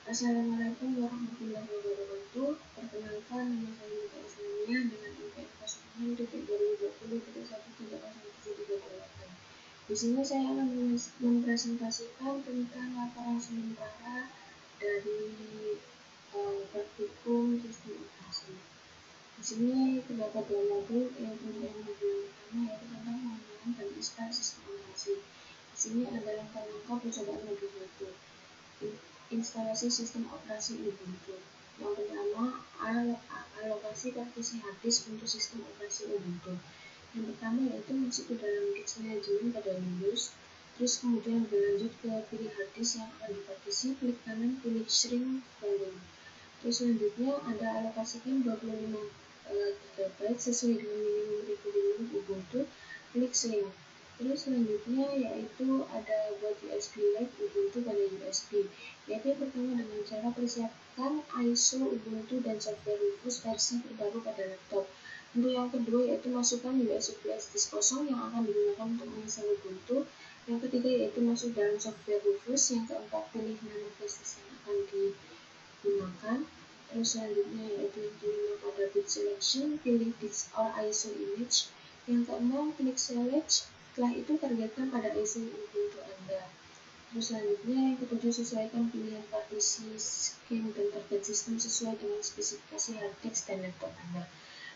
Assalamualaikum warahmatullahi wabarakatuh. Perkenalkan, nama saya Nita Islamia dengan NPM 06.2020.1301738. Di sini saya akan mempresentasikan tentang laporan sementara dari praktikum sistem operasi. Di sini terdapat dua modul, yang modul pertama yaitu tentang pengembangan dan install sistem operasi. Di sini ada langkah-langkah percobaan modul 1. Instalasi sistem operasi Ubuntu. Yang pertama, alokasi partisi hard disk untuk sistem operasi Ubuntu. Yang pertama yaitu masuk ke dalam disk management pada Windows, terus kemudian berlanjut ke pilih hard disk yang akan dipartisi, klik kanan pilih shrink volume. Terus selanjutnya ada alokasikan 25 GB sesuai dengan minimum requirement Ubuntu, klik shrink. Terus selanjutnya yaitu ada buat USB Live Ubuntu pada USB. Yaitu yang pertama dengan cara persiapkan ISO Ubuntu dan software Rufus versi terbaru pada laptop. Untuk yang kedua yaitu masukkan USB flash disk kosong yang akan digunakan untuk menginstal Ubuntu. Yang ketiga yaitu masuk dalam software Rufus. Yang keempat pilih nama flash disk yang akan digunakan. Terus selanjutnya yaitu yang kelima pada bit selection, pilih disk or ISO image. Yang keenam klik select. Setelah itu targetkan pada ISO Ubuntu Anda. Terus selanjutnya yang ketujuh sesuaikan pilihan partisi, skin, dan target sistem sesuai dengan spesifikasi hard disk dan laptop Anda.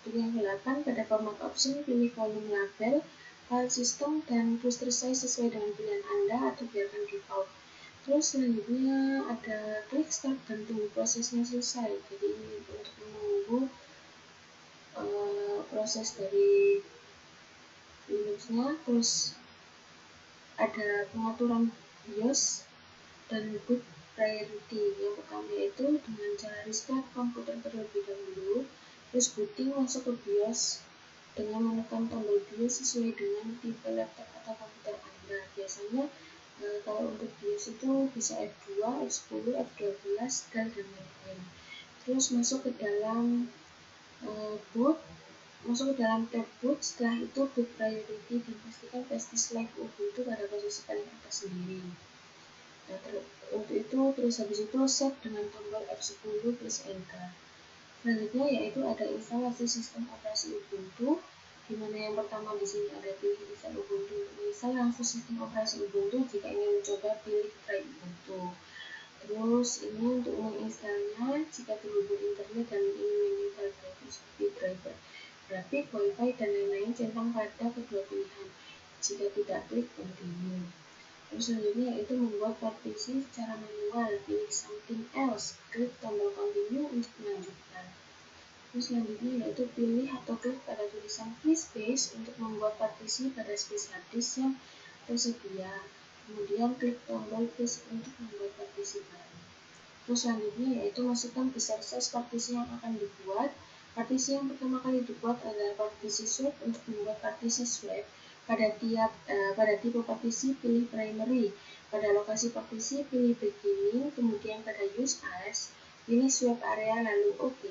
Untuk yang ke-8 pada format option pilih volume label, file system, dan booster size sesuai dengan pilihan Anda atau biarkan default. Terus selanjutnya ada klik start dan tunggu prosesnya selesai. Jadi untuk menunggu proses dari Linux-nya. Terus ada pengaturan BIOS dan boot priority. Yang pertama yaitu dengan cara restart komputer terlebih dahulu, terus booting masuk ke BIOS dengan menekan tombol BIOS sesuai dengan tipe laptop atau komputer Anda. Biasanya kalau untuk BIOS itu bisa F2, F10, F12, dan lain-lain. Terus masuk ke dalam boot, masuk ke dalam tab boot. Setelah itu boot priority dan pastikan flash disk live Ubuntu pada posisi paling atas sendiri. Nah, untuk itu terus habis itu save dengan tombol F10 plus enter. Selanjutnya yaitu ada instalasi sistem operasi Ubuntu, di mana yang pertama di sini ada pilih install Ubuntu. Install langsung sistem operasi Ubuntu. Jika ingin mencoba pilih try Ubuntu. Terus ini untuk menginstalnya, jika terhubung internet dan ingin menginstal driver seperti driver grafik, wifi, dan lain-lain, centang pada kedua pilihan. Jika tidak, klik continue. Terus selanjutnya yaitu membuat partisi secara manual, pilih something else, klik tombol continue untuk melanjutkan. Terus selanjutnya yaitu pilih atau klik pada tulisan free space untuk membuat partisi pada space hard disk yang tersedia. Kemudian klik tombol plus untuk membuat partisi baru. Terus selanjutnya yaitu masukkan besar size partisi yang akan dibuat. Partisi yang pertama kali dibuat adalah partisi swap. Untuk membuat partisi swap pada tipe partisi pilih primary, pada lokasi partisi pilih beginning, kemudian pada use as pilih swap area lalu OK.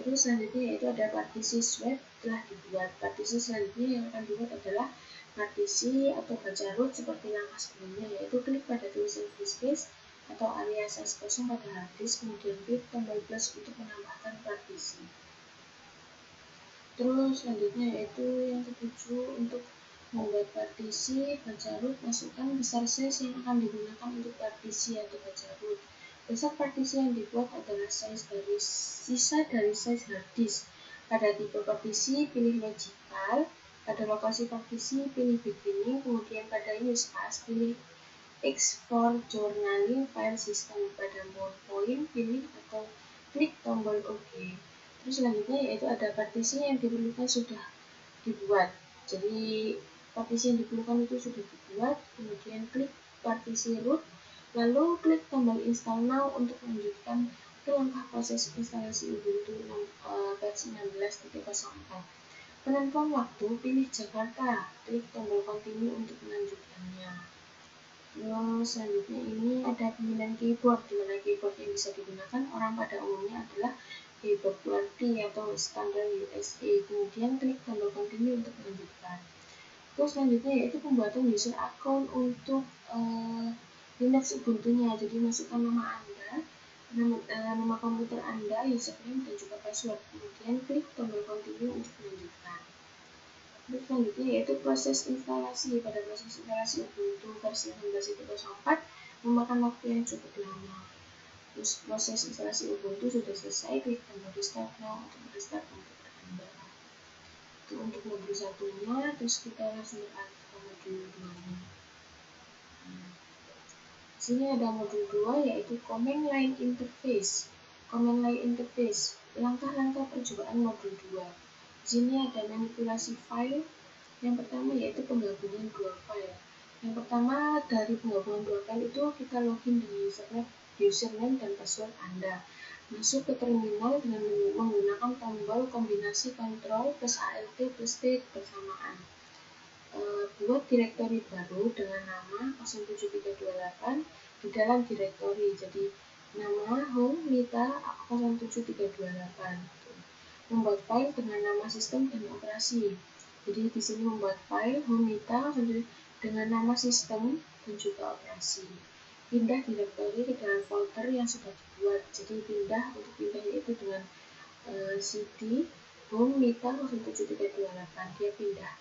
Terus selanjutnya yaitu ada partisi swap telah dibuat. Partisi selanjutnya yang akan dibuat adalah partisi atau baca root seperti langkah sebelumnya, yaitu klik pada tulisan free space atau area size kosong pada hard disk, kemudian klik tombol plus untuk menambahkan partisi. Terus selanjutnya yaitu yang ketujuh untuk membuat partisi baca root, masukkan besar size yang akan digunakan untuk partisi atau baca root. Besar partisi yang dibuat adalah sisa dari size hard disk. Pada tipe partisi pilih logical, pada lokasi partisi pilih beginning, kemudian pada use as pilih X for journaling file system. Pada mode point pilih atau klik tombol OK. Terus selanjutnya yaitu ada partisi yang diperlukan sudah dibuat. Jadi partisi yang diperlukan itu sudah dibuat, kemudian klik partisi root, lalu klik tombol install now untuk melanjutkan ke langkah proses instalasi Ubuntu versi 16.04. Penentuan waktu pilih Jakarta, klik tombol continue untuk melanjutkannya. Terus selanjutnya ini ada pemilihan keyboard, di mana keyboard yang bisa digunakan orang pada umumnya adalah keyboard QWERTY atau standar USA. Kemudian klik tombol continue untuk melanjutkan. Terus selanjutnya yaitu pembuatan user account untuk Linux Ubuntu-nya. Jadi masukkan nama Anda, nama komputer Anda, username, dan juga password. Kemudian klik tombol continue untuk melanjutkan. Untuk selanjutnya yaitu proses instalasi. Pada proses instalasi Ubuntu versi 16.04 memakan waktu yang cukup lama. Terus proses instalasi Ubuntu sudah selesai, klik tombol restart now untuk merestart komputer Anda. Itu untuk modul satunya, terus kita langsung beralih ke modul 2-nya. Di sini ada modul 2 yaitu Command Line Interface. Command Line Interface, langkah-langkah percobaan modul 2. Di sini ada manipulasi file. Yang pertama yaitu penggabungan dua file. Yang pertama dari penggabungan dua file itu kita login di username dan password Anda. Masuk ke terminal dengan menggunakan tombol kombinasi Ctrl plus Alt plus T bersamaan. Buat direktori baru dengan nama 07328 di dalam direktori. Jadi nama home mita 07328. Membuat file dengan nama sistem dan operasi. Jadi di sini membuat file home mita dengan nama sistem dan juga operasi. Pindah direktori ke dalam folder yang sudah dibuat. Jadi untuk pindahnya itu dengan cd home mita 07328 dia pindah.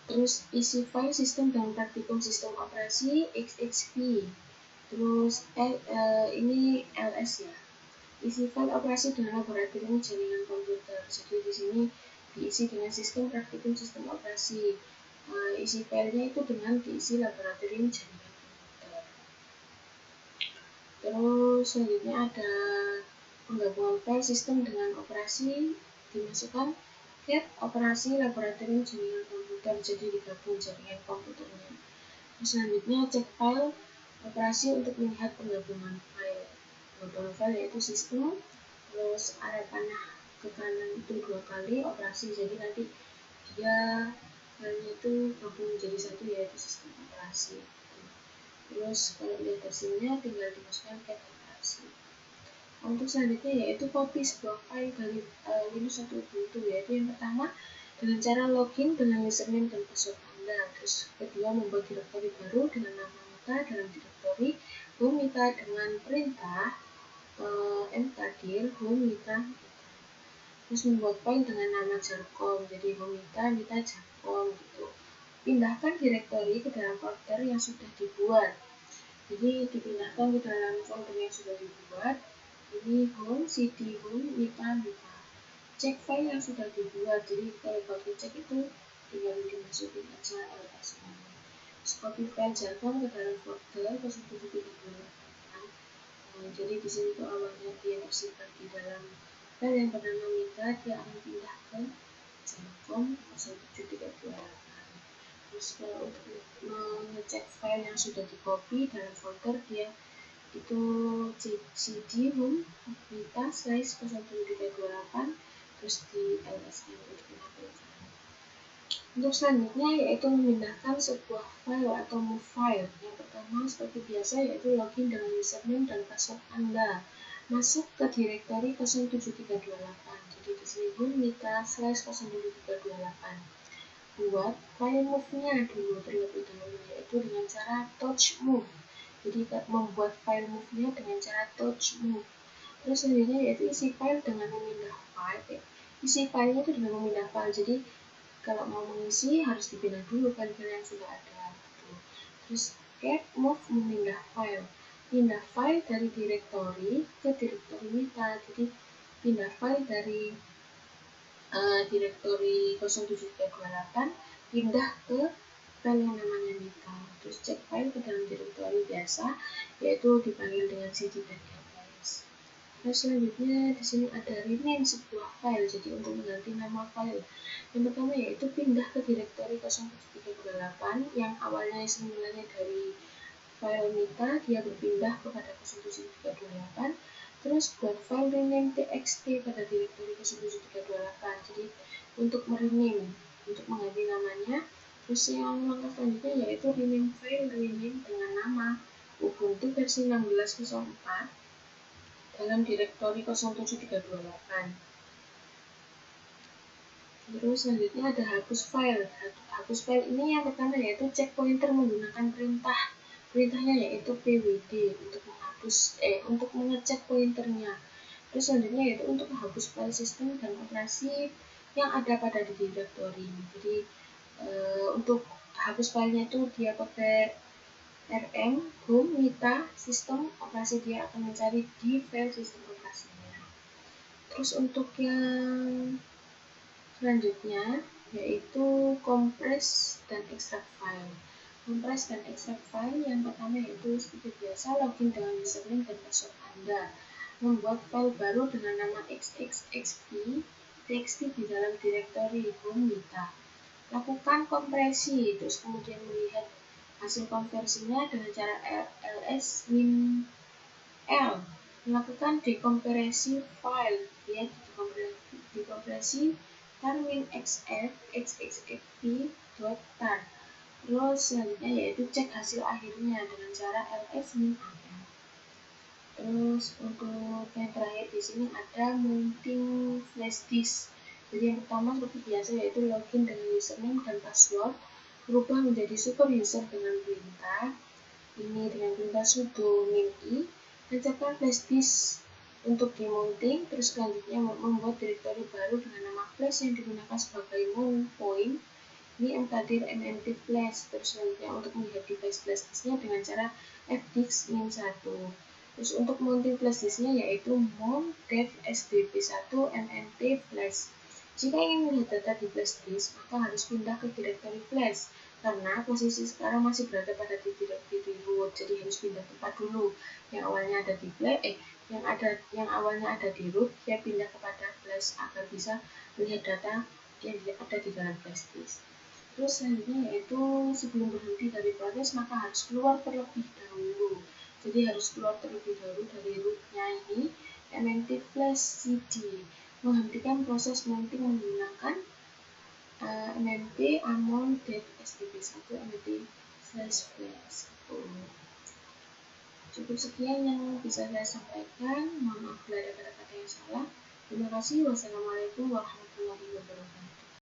Terus isi file sistem dan praktikum sistem operasi XXV. Terus ini ls ya. Isi file operasi dengan laboratorium jaringan komputer. Jadi di sini diisi dengan sistem praktikum sistem operasi. Isi filenya itu dengan diisi laboratorium jaringan komputer. Terus selanjutnya ada penggabungan file sistem dengan operasi, dimasukkan cat operasi laboratorium jaringan komputer, jadi digabung jaringan komputernya. Terus selanjutnya cek file operasi untuk melihat penggabungan file. Penggabungan file yaitu sistem, terus arah panah ke kanan itu 2 kali operasi, jadi nanti dia filenya itu gabung menjadi satu yaitu sistem operasi. Terus kalau lihat hasilnya tinggal dimasukkan cat operasi. Untuk selanjutnya yaitu copy sebuah file dari Linux atau Ubuntu, yaitu yang pertama dengan cara login dengan username dan password Anda. Terus kedua membuat direktori baru dengan nama mita dalam direktori home mita dengan perintah mkdir home mita. Terus membuat file dengan nama jarcom, jadi home mita jarcom gitu. Pindahkan direktori ke dalam folder yang sudah dibuat. Jadi dipindahkan ke dalam folder yang sudah dibuat. Ini home, cd home, mita. Cek file yang sudah dibuat. Jadi kalau buat cek itu tinggal dimasukin aja ls. Copy file jarcom ke dalam folder 07328. Jadi di sini tuh awalnya dia tersimpan di dalam file yang bernama mita, dia akan pindah ke jarcom 07328. Terus kalau untuk mengecek file yang sudah di copy dalam folder dia itu cd home mita /07328 terus di lsm untuk menampilkan. Untuk selanjutnya yaitu memindahkan sebuah file atau move file. Yang pertama seperti biasa yaitu login dengan username dan password Anda. Masuk ke direktori 07328. Jadi di sini home mita /07328. Buat file move-nya dulu terlebih dahulu yaitu dengan cara touch move. Jadi membuat file move-nya dengan cara touch move. Terus selanjutnya yaitu isi file dengan memindah file. Isi filenya itu dengan memindah file. Jadi kalau mau mengisi harus dipindah dulu kan file yang sudah ada. Terus cat move memindah file. Pindah file dari direktori ke direktori mita. Jadi pindah file dari direktori 07328 pindah ke file yang namanya mita. Terus cek file ke dalam direktori biasa yaitu dipanggil dengan cd dan ls. Terus selanjutnya di sini ada rename sebuah file, jadi untuk mengganti nama file. Yang pertama yaitu pindah ke direktori 07328 yang awalnya semulanya dari file mita dia berpindah kepada 07328. Terus buat file rename txt pada direktori 07328. Jadi untuk merename, untuk mengganti namanya. Terus yang langkah selanjutnya yaitu rename file dengan nama Ubuntu versi 16.04 dalam direktori 07328. Terus selanjutnya ada hapus file. Hapus file ini yang pertama yaitu cek pointer menggunakan perintah. Perintahnya yaitu pwd untuk menghapus. untuk mengecek pointernya. Terus selanjutnya yaitu untuk menghapus file sistem dan operasi yang ada pada directory. Jadi untuk hapus filenya itu dia pakai rm home mita sistem operasi, dia akan mencari di file sistem operasinya. Terus untuk yang selanjutnya yaitu compress dan extract file. Compress dan extract file yang pertama yaitu seperti biasa login dengan username dan password Anda, membuat file baru dengan nama xxxv txt di dalam direktori home mita. Lakukan kompresi, terus kemudian melihat hasil konversinya dengan cara ls min l. Melakukan dekompresi file, ya, dekompresi termin xf xxxv.tar. Terus selanjutnya yaitu cek hasil akhirnya dengan cara ls min al. Terus untuk yang terakhir di sini ada mounting flash disk. Jadi yang pertama seperti biasa yaitu login dengan username dan password, berubah menjadi super user dengan perintah ini dengan perintah sudo min i, tancapkan flash disk untuk demounting. Terus selanjutnya membuat direktori baru dengan nama flash yang digunakan sebagai mount point, ini mkdir mmt flash. Terus selanjutnya untuk melihat device flash disknya dengan cara fdisk min 1. Terus untuk mounting flash disknya yaitu mount dev sdp1 mnt flash. Jika ingin melihat data di flash disk, maka harus pindah ke direktori flash karena posisi sekarang masih berada pada di root, jadi harus pindah tempat dulu. Yang awalnya ada di yang awalnya ada di root, dia pindah kepada flash agar bisa melihat data yang ada di dalam flash disk. Terus selanjutnya yaitu sebelum berhenti dari proses maka harus keluar terlebih dahulu. Jadi harus keluar terlebih dahulu dari rootnya ini mnt flash cd, menghentikan proses mounting menggunakan mnt amount dev sdp1 mnt slash flash. Cukup sekian yang bisa saya sampaikan. Mohon maaf bila ada kata-kata yang salah. Terima kasih. Wassalamualaikum warahmatullahi wabarakatuh.